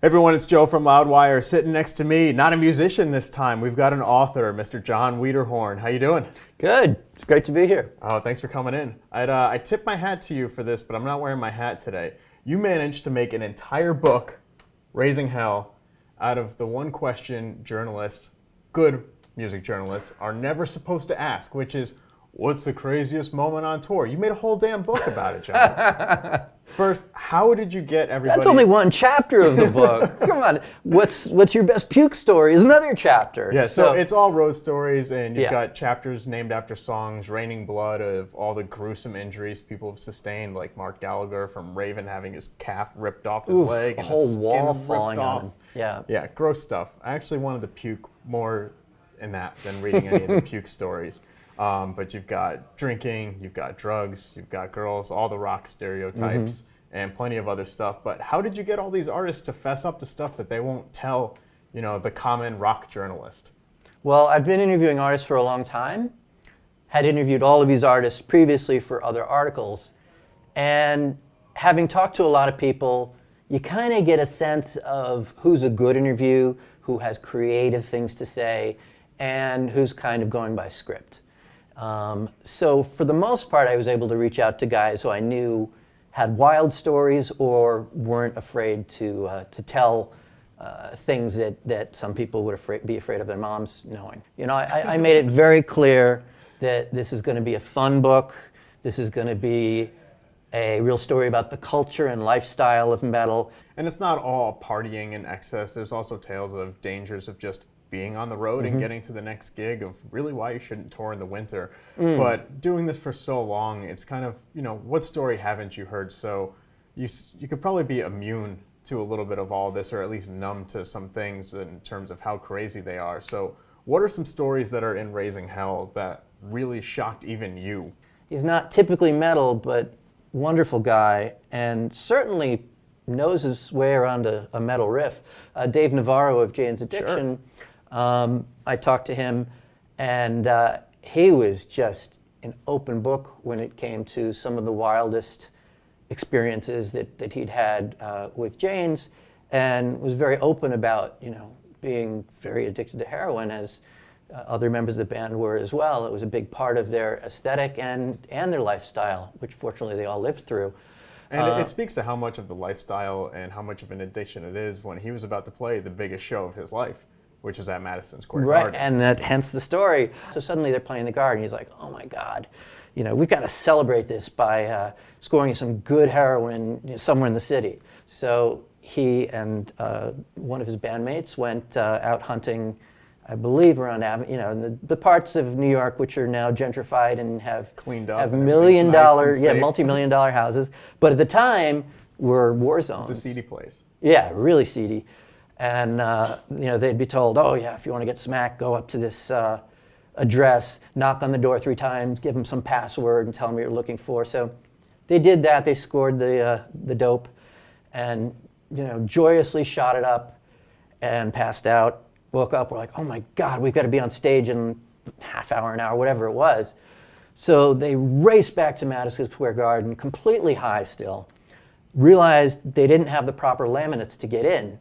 Everyone, it's Joe from Loudwire. Sitting next to me, not a musician this time. We've got an author, Mr. John Wiederhorn. How you doing? Good. It's great to be here. Oh, thanks for coming in. I tip my hat to you for this, but I'm not wearing my hat today. You managed to make an entire book, Raising Hell, out of the one question journalists, good music journalists, are never supposed to ask, which is, what's the craziest moment on tour? You made a whole damn book about it, John. First, how did you get everybody? That's only one chapter of the book. Come on. What's your best puke story is another chapter. Yeah, so it's all road stories, and you've got chapters named after songs, raining blood of all the gruesome injuries people have sustained, like Mark Gallagher from Raven having his calf ripped off his leg. A and whole the skin wall ripped falling off. on him. Yeah. Yeah, gross stuff. I actually wanted to puke more in that than reading any of the puke stories. But you've got drinking, you've got drugs, you've got girls, all the rock stereotypes, and plenty of other stuff. But how did you get all these artists to fess up to stuff that they won't tell, the common rock journalist? Well, I've been interviewing artists for a long time. Had interviewed all of these artists previously for other articles. And having talked to a lot of people, you kind of get a sense of who's a good interview, who has creative things to say, and who's kind of going by script. So for the most part, I was able to reach out to guys who I knew had wild stories or weren't afraid to tell things that some people would be afraid of their moms knowing. I made it very clear that this is going to be a fun book. This is going to be a real story about the culture and lifestyle of metal. And it's not all partying and excess. There's also tales of dangers of just being on the road and getting to the next gig, of really why you shouldn't tour in the winter. But doing this for so long, it's kind of, what story haven't you heard? So you could probably be immune to a little bit of all this, or at least numb to some things in terms of how crazy they are. So what are some stories that are in Raising Hell that really shocked even you? He's not typically metal, but wonderful guy, and certainly knows his way around a metal riff. Dave Navarro of Jane's Addiction, I talked to him, and he was just an open book when it came to some of the wildest experiences that he'd had with Jane's, and was very open about being very addicted to heroin, as other members of the band were as well. It was a big part of their aesthetic and their lifestyle, which fortunately they all lived through. And it speaks to how much of the lifestyle and how much of an addiction it is when he was about to play the biggest show of his life, which was at Madison Square Garden. Right, and hence the story. So suddenly they're playing the Garden. He's like, oh my God, we've got to celebrate this by scoring some good heroin somewhere in the city. So he and one of his bandmates went out hunting, I believe, around the parts of New York which are now gentrified and have cleaned up, have $1 million, multi-million-dollar houses, but at the time were war zones. It's a seedy place. Yeah, really seedy. And they'd be told, oh yeah, if you want to get smacked, go up to this address, knock on the door 3 times, give them some password, and tell them what you're looking for. So they did that. They scored the dope, and joyously shot it up, and passed out. Woke up, we're like, oh my God, we've got to be on stage in half hour, an hour, whatever it was. So they raced back to Madison Square Garden, completely high still, realized they didn't have the proper laminates to get in.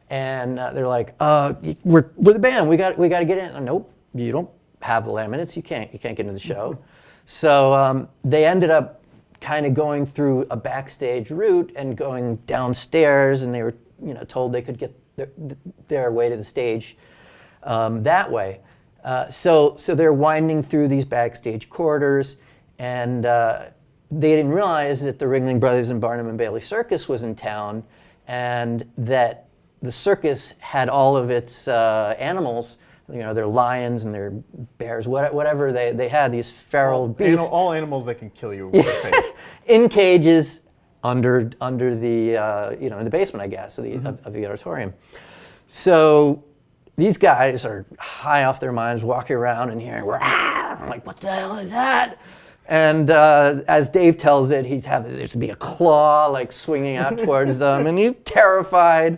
And they're like, we're the band, we got to get in. Nope, you don't have the laminates, you can't get into the show. So they ended up kind of going through a backstage route and going downstairs, and they were told they could get their way to the stage that way. So they're winding through these backstage corridors, and they didn't realize that the Ringling Brothers and Barnum and Bailey Circus was in town, and that the circus had all of its animals, their lions and their bears, whatever they had, these feral beasts. All animals that can kill you with their face. In cages, under the in the basement, I guess, of the auditorium. So these guys are high off their minds, walking around and hearing, I'm like, what the hell is that? And as Dave tells it, there's to be a claw like swinging out towards them, and he's terrified.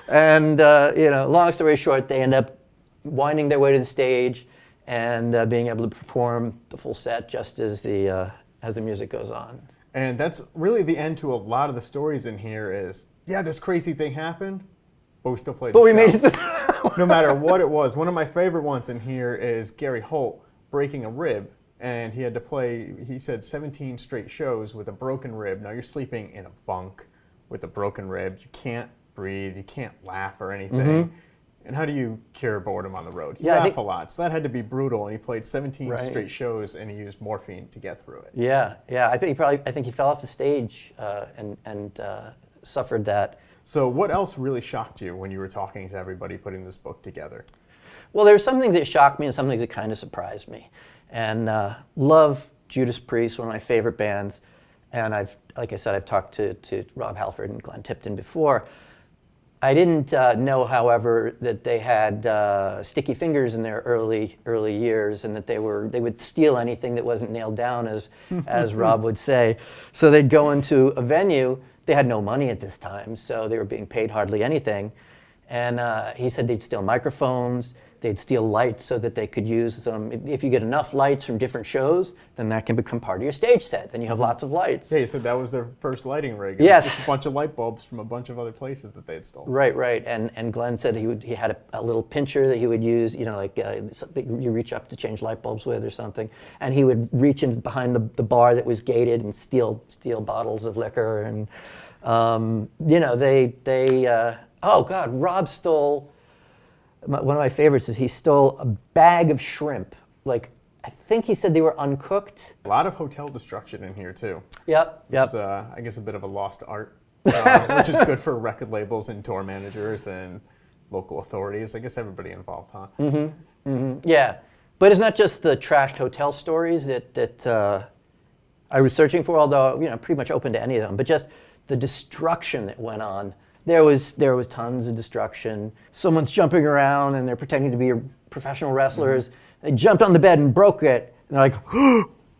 And long story short, they end up winding their way to the stage and being able to perform the full set just as the music goes on. And that's really the end to a lot of the stories in here is, yeah, this crazy thing happened, but we still played But the we show. made it No matter what it was. One of my favorite ones in here is Gary Holt breaking a rib, and he had to play, he said, 17 straight shows with a broken rib. Now you're sleeping in a bunk with a broken rib. You can't breathe, you can't laugh or anything. And how do you cure boredom on the road? You laugh a lot, so that had to be brutal. And he played 17 straight shows, and he used morphine to get through it. Yeah. I think he fell off the stage and suffered that. So what else really shocked you when you were talking to everybody putting this book together? Well, there's some things that shocked me and some things that kind of surprised me. And love Judas Priest, one of my favorite bands. And like I said, I've talked to Rob Halford and Glenn Tipton before. I didn't know, however, that they had sticky fingers in their early years, and that they would steal anything that wasn't nailed down, as Rob would say. So they'd go into a venue. They had no money at this time, so they were being paid hardly anything. And he said they'd steal microphones. They'd steal lights so that they could use them. If you get enough lights from different shows, then that can become part of your stage set. Then you have lots of lights. Yeah, you said that was their first lighting rig. Yes. Just a bunch of light bulbs from a bunch of other places that they had stolen. Right. And Glenn said he had a little pincher that he would use, like something you reach up to change light bulbs with or something. And he would reach in behind the bar that was gated and steal bottles of liquor. And, oh God, Rob stole... One of my favorites is he stole a bag of shrimp. Like, I think he said they were uncooked. A lot of hotel destruction in here, too. Yep. Which is, I guess, a bit of a lost art, which is good for record labels and tour managers and local authorities. I guess everybody involved, huh? Yeah. But it's not just the trashed hotel stories that I was searching for, although, pretty much open to any of them, but just the destruction that went on. There was tons of destruction. Someone's jumping around and they're pretending to be professional wrestlers. They jumped on the bed and broke it. And they're like,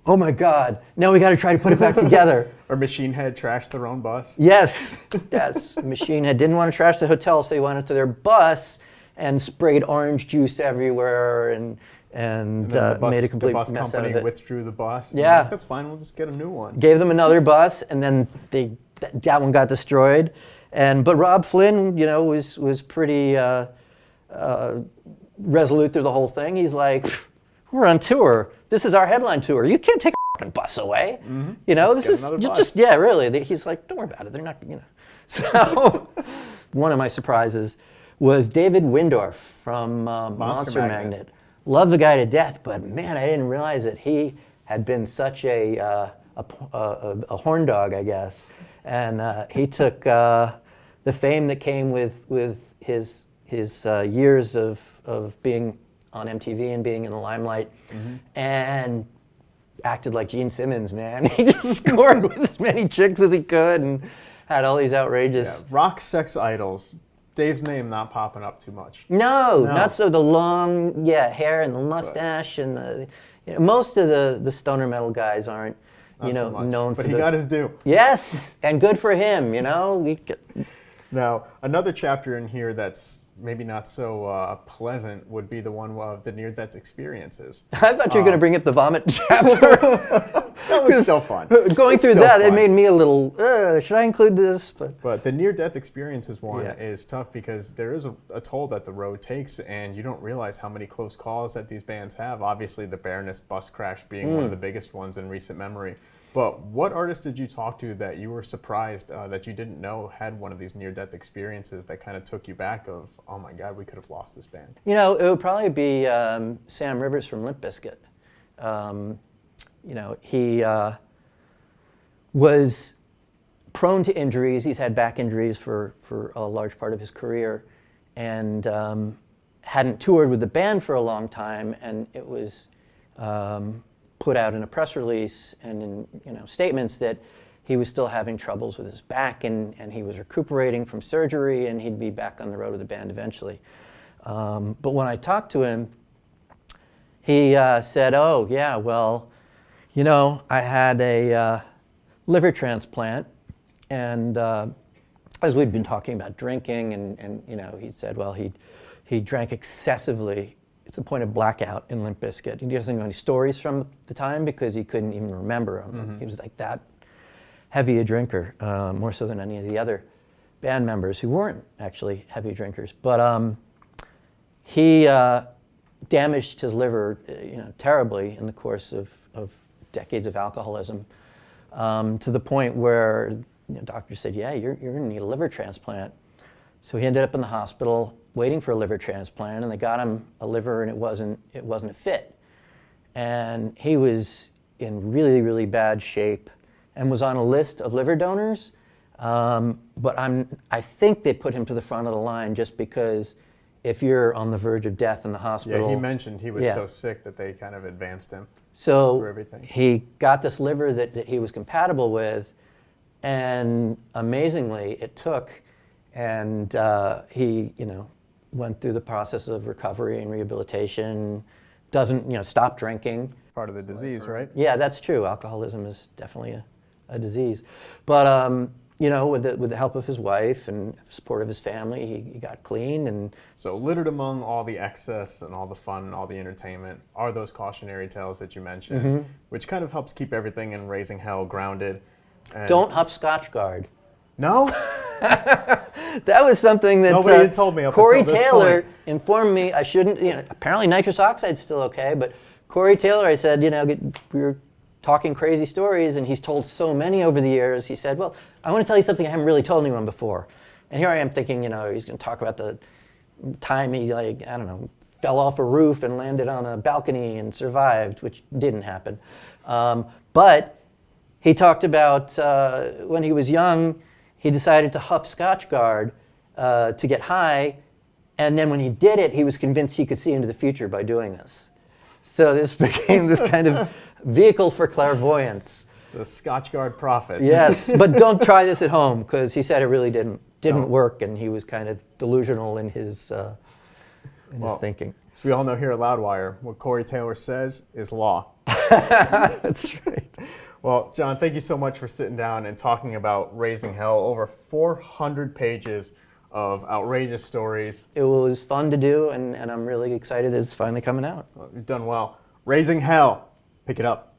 oh my God, now we got to try to put it back together. Or Machine Head trashed their own bus. Yes. Machine Head didn't want to trash the hotel, so they went into their bus and sprayed orange juice everywhere and made a complete mess out of it. The bus company withdrew the bus. Yeah. Like, that's fine, we'll just get a new one. Gave them another bus, and then that one got destroyed. But Rob Flynn, was pretty resolute through the whole thing. He's like, we're on tour. This is our headline tour. You can't take a fucking bus away. This is just really. He's like, don't worry about it. They're not, So one of my surprises was David Windorf from Monster Magnet. Love the guy to death, but man, I didn't realize that he had been such a horn dog, I guess. And he took the fame that came with his years of being on MTV and being in the limelight, and acted like Gene Simmons, man. He just scored with as many chicks as he could and had all these outrageous... Yeah, rock sex idols. Dave's name not popping up too much. No, not so. The long hair and the mustache and most of the stoner metal guys aren't so much. Known for But he got his due. Yes, and good for him, Now, another chapter in here that's maybe not so pleasant would be the one of the near-death experiences. I thought you were going to bring up the vomit chapter. That was still fun. Going through that, it made me a little, should I include this? But the near-death experiences one is tough because there is a toll that the road takes, and you don't realize how many close calls that these bands have. Obviously, the Baroness bus crash being one of the biggest ones in recent memory. But what artists did you talk to that you were surprised that you didn't know had one of these near-death experiences that kind of took you back of, oh my God, we could have lost this band? It would probably be Sam Rivers from Limp Bizkit. He was prone to injuries. He's had back injuries for a large part of his career, and hadn't toured with the band for a long time, and it was put out in a press release and in statements that he was still having troubles with his back, and he was recuperating from surgery, and he'd be back on the road with the band eventually. But when I talked to him, he said, oh yeah, well, I had a liver transplant, and as we'd been talking about drinking, and he said, well, he drank excessively to the point of blackout in Limp Bizkit. He doesn't know any stories from the time because he couldn't even remember them. He was like that heavy a drinker, more so than any of the other band members who weren't actually heavy drinkers, but he damaged his liver, terribly in the course of decades of alcoholism, to the point where doctors said, "Yeah, you're going to need a liver transplant." So he ended up in the hospital waiting for a liver transplant, and they got him a liver, and it wasn't a fit, and he was in really, really bad shape, and was on a list of liver donors. But I think they put him to the front of the line just because if you're on the verge of death in the hospital. Yeah, he mentioned he was so sick that they kind of advanced him so everything. He got this liver that he was compatible with, and amazingly it took, and he went through the process of recovery and rehabilitation, doesn't stop drinking. Part of the disease, right? Yeah, that's true. Alcoholism is definitely a disease. But, with the help of his wife and support of his family, he got clean. And so littered among all the excess and all the fun and all the entertainment are those cautionary tales that you mentioned, which kind of helps keep everything in Raising Hell grounded. And don't huff Scotchgard. No? That was something that nobody had told me up Corey until this Taylor point. informed me I shouldn't. Apparently nitrous oxide's still okay, but Corey Taylor, I said, we were talking crazy stories, and he's told so many over the years. He said, "Well, I want to tell you something I haven't really told anyone before." And here I am thinking, he's going to talk about the time he, fell off a roof and landed on a balcony and survived, which didn't happen. But he talked about when he was young, he decided to huff Scotchgard to get high, and then when he did it, he was convinced he could see into the future by doing this. So this became this kind of vehicle for clairvoyance. The Scotchgard prophet. Yes, but don't try this at home, because he said it really didn't work, and he was kind of delusional in his thinking. So we all know here at Loudwire, what Corey Taylor says is law. That's right. Well, John, thank you so much for sitting down and talking about Raising Hell. Over 400 pages of outrageous stories. It was fun to do, and I'm really excited that it's finally coming out. You've done well. Raising Hell. Pick it up.